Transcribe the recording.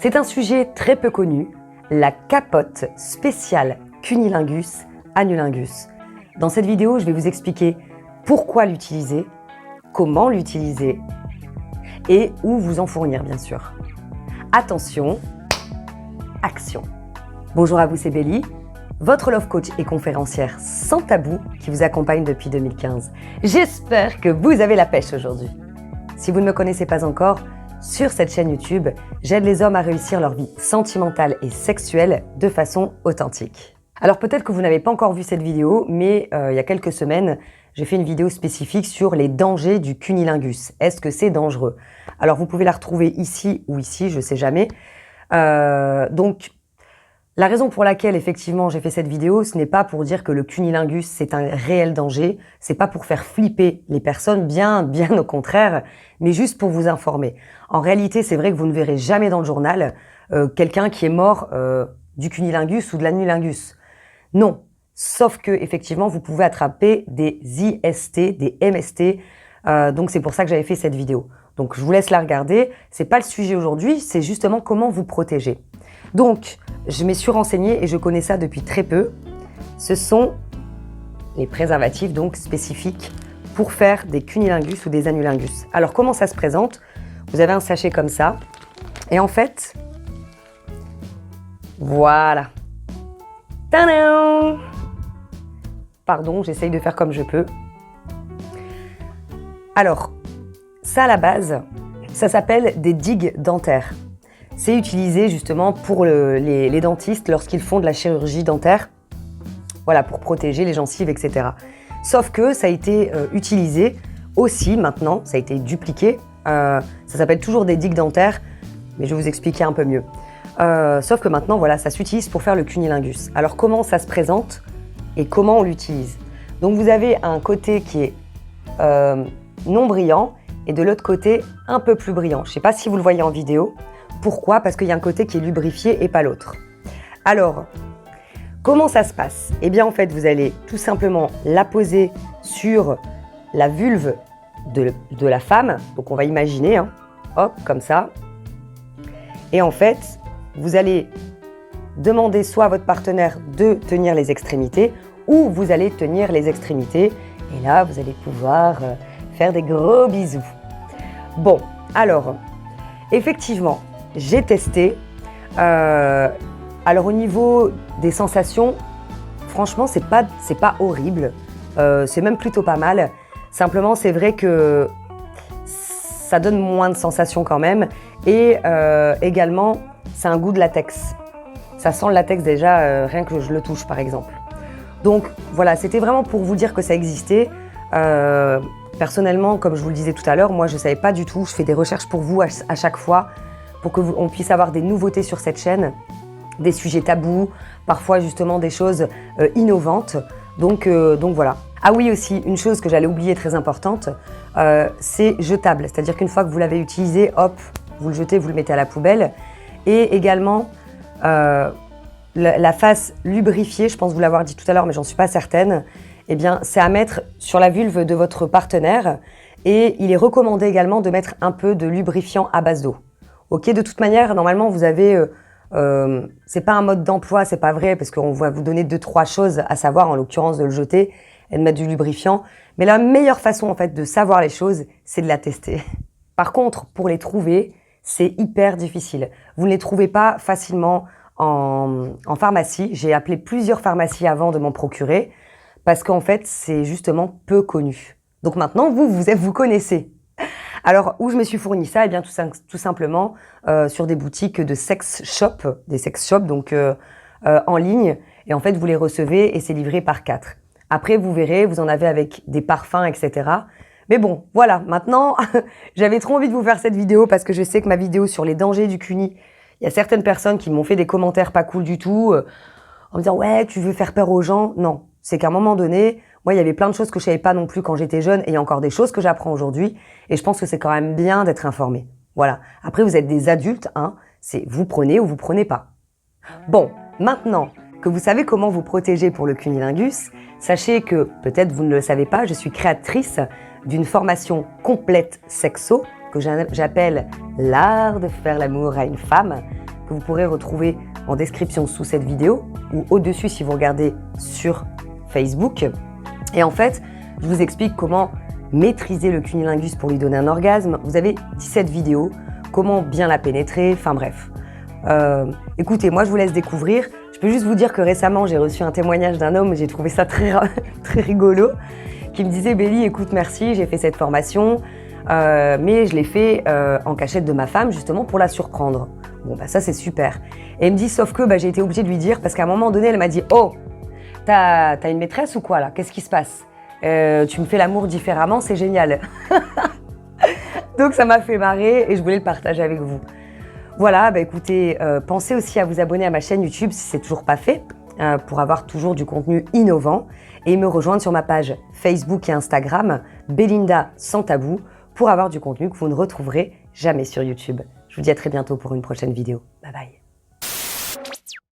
C'est un sujet très peu connu, la capote spéciale cunnilingus annulingus. Dans cette vidéo, je vais vous expliquer pourquoi l'utiliser, comment l'utiliser et où vous en fournir bien sûr. Attention, action. Bonjour à vous, c'est Bélie, votre love coach et conférencière sans tabou qui vous accompagne depuis 2015. J'espère que vous avez la pêche aujourd'hui. Si vous ne me connaissez pas encore, sur cette chaîne YouTube, j'aide les hommes à réussir leur vie sentimentale et sexuelle de façon authentique. Alors peut-être que vous n'avez pas encore vu cette vidéo, mais il y a quelques semaines, j'ai fait une vidéo spécifique sur les dangers du cunnilingus. Est-ce que c'est dangereux? Alors vous pouvez la retrouver ici ou ici, je ne sais jamais. Donc la raison pour laquelle effectivement j'ai fait cette vidéo, ce n'est pas pour dire que le cunnilingus c'est un réel danger, c'est pas pour faire flipper les personnes, bien au contraire, mais juste pour vous informer. En réalité, c'est vrai que vous ne verrez jamais dans le journal quelqu'un qui est mort du cunnilingus ou de l'annulingus. Non, sauf que effectivement vous pouvez attraper des IST, des MST, donc c'est pour ça que j'avais fait cette vidéo. Donc je vous laisse la regarder, c'est pas le sujet aujourd'hui, c'est justement comment vous protéger. Donc je me suis renseignée et je connais ça depuis très peu. Ce sont les préservatifs donc spécifiques pour faire des cunnilingus ou des annulingus. Alors comment ça se présente? Vous avez un sachet comme ça et en fait, voilà. Tadam! Pardon, j'essaye de faire comme je peux. Alors, ça à la base, ça s'appelle des digues dentaires. C'est utilisé justement pour les dentistes lorsqu'ils font de la chirurgie dentaire, voilà, pour protéger les gencives, etc. Sauf que ça a été utilisé aussi maintenant, ça a été dupliqué, ça s'appelle toujours des digues dentaires, mais je vais vous expliquer un peu mieux. Sauf que maintenant, voilà, ça s'utilise pour faire le cunnilingus. Alors comment ça se présente et comment on l'utilise? Donc vous avez un côté qui est non brillant et de l'autre côté un peu plus brillant. Je ne sais pas si vous le voyez en vidéo. Pourquoi? Parce qu'il y a un côté qui est lubrifié et pas l'autre. Alors, comment ça se passe? Eh bien, en fait, vous allez tout simplement la poser sur la vulve de la femme. Donc, on va imaginer, hein, hop, comme ça. Et en fait, vous allez demander soit à votre partenaire de tenir les extrémités ou vous allez tenir les extrémités. Et là, vous allez pouvoir faire des gros bisous. Bon, alors, effectivement, j'ai testé. Alors au niveau des sensations, franchement, c'est pas horrible. C'est même plutôt pas mal. Simplement, c'est vrai que ça donne moins de sensations quand même. Et également, c'est un goût de latex. Ça sent le latex déjà, rien que je le touche par exemple. Donc voilà, c'était vraiment pour vous dire que ça existait. Personnellement, comme je vous le disais tout à l'heure, moi je ne savais pas du tout. Je fais des recherches pour vous à chaque fois pour qu'on puisse avoir des nouveautés sur cette chaîne, des sujets tabous, parfois justement des choses innovantes. Donc voilà. Ah oui aussi, une chose que j'allais oublier très importante, c'est jetable. C'est-à-dire qu'une fois que vous l'avez utilisé, hop, vous le jetez, vous le mettez à la poubelle. Et également, la face lubrifiée, je pense vous l'avoir dit tout à l'heure, mais j'en suis pas certaine, eh bien, c'est à mettre sur la vulve de votre partenaire. Et il est recommandé également de mettre un peu de lubrifiant à base d'eau. Ok, de toute manière, normalement, vous avez, c'est pas un mode d'emploi, c'est pas vrai, parce qu'on va vous donner 2-3 choses à savoir, en l'occurrence de le jeter et de mettre du lubrifiant. Mais la meilleure façon, en fait, de savoir les choses, c'est de la tester. Par contre, pour les trouver, c'est hyper difficile. Vous ne les trouvez pas facilement en pharmacie. J'ai appelé plusieurs pharmacies avant de m'en procurer, parce qu'en fait, c'est justement peu connu. Donc maintenant, vous connaissez. Alors, où je me suis fourni ça? Eh bien, tout simplement sur des boutiques de sex shop, des sex shops, donc en ligne. Et en fait, vous les recevez et c'est livré par 4. Après, vous verrez, vous en avez avec des parfums, etc. Mais bon, voilà, maintenant, j'avais trop envie de vous faire cette vidéo parce que je sais que ma vidéo sur les dangers du cunni, il y a certaines personnes qui m'ont fait des commentaires pas cool du tout, en me disant « Ouais, tu veux faire peur aux gens ?» Non, c'est qu'à un moment donné, moi, il y avait plein de choses que je savais pas non plus quand j'étais jeune et il y a encore des choses que j'apprends aujourd'hui. Et je pense que c'est quand même bien d'être informé. Voilà. Après, vous êtes des adultes, hein. C'est vous prenez ou vous prenez pas. Bon, maintenant que vous savez comment vous protéger pour le cunnilingus, sachez que, peut-être vous ne le savez pas, je suis créatrice d'une formation complète sexo que j'appelle l'art de faire l'amour à une femme. que vous pourrez retrouver en description sous cette vidéo ou au-dessus si vous regardez sur Facebook. Et en fait, je vous explique comment maîtriser le cunnilingus pour lui donner un orgasme. Vous avez 17 vidéos, comment bien la pénétrer, enfin bref. Écoutez, moi je vous laisse découvrir. Je peux juste vous dire que récemment, j'ai reçu un témoignage d'un homme, j'ai trouvé ça très rigolo, qui me disait « Bélie, écoute, merci, j'ai fait cette formation, mais je l'ai fait en cachette de ma femme, justement, pour la surprendre. » Bon, bah ça, c'est super. Et il me dit « Sauf que j'ai été obligée de lui dire, parce qu'à un moment donné, elle m'a dit « Oh, t'as une maîtresse ou quoi, là? Qu'est-ce qui se passe? Tu me fais l'amour différemment, c'est génial. » Donc, ça m'a fait marrer et je voulais le partager avec vous. Voilà, écoutez, pensez aussi à vous abonner à ma chaîne YouTube si c'est toujours pas fait, pour avoir toujours du contenu innovant et me rejoindre sur ma page Facebook et Instagram, Belinda sans tabou, pour avoir du contenu que vous ne retrouverez jamais sur YouTube. Je vous dis à très bientôt pour une prochaine vidéo. Bye bye.